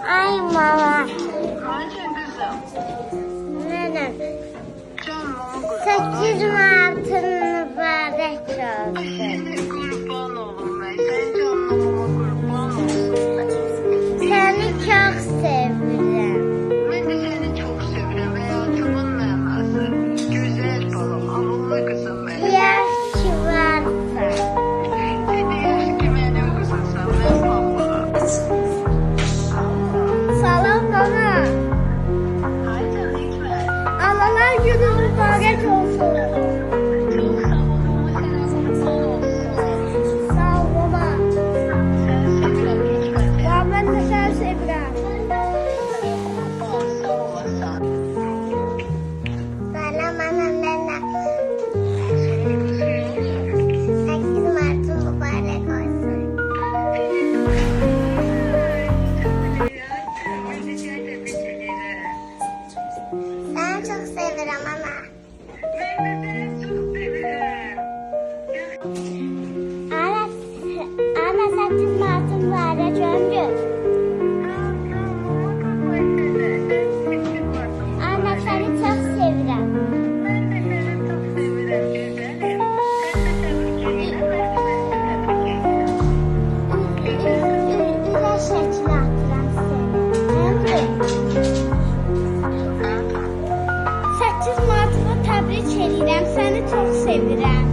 Ay mama. Ayşe kızım. Neden? Canım kurban. 8 Mart'ın mübarek olsun. Seni kurban olun ben. Sen canıma kurban olsun. Seni çok seviyorum. Ben de seni çok seviyorum. Hayatımın mənası. Güzel balam. Alımlı kızım benim. Yaş ki varsa. Seni yaş ki benim kızımsan. Ben babam. Salam bana. Ayşe lütfen. Analar günü mübarek olsun. Çok sağ olun. Senin kurban olsun. Sağ ol baba. Sen seviyorum lütfen. Ben de seni seviyorum. Sağ olasın. Salam annemden. Seni kızıyorum. 8 Mart'ın mübarek olsun. Ben çok seviyorum ana. Ana 8 Mart'ın mübarek ömrü. Ana seni çok seviyorum. Güzel şekil attıran seni. Ömrü. 8 Mart'ı təbrik edirəm. Səni çox sevirəm.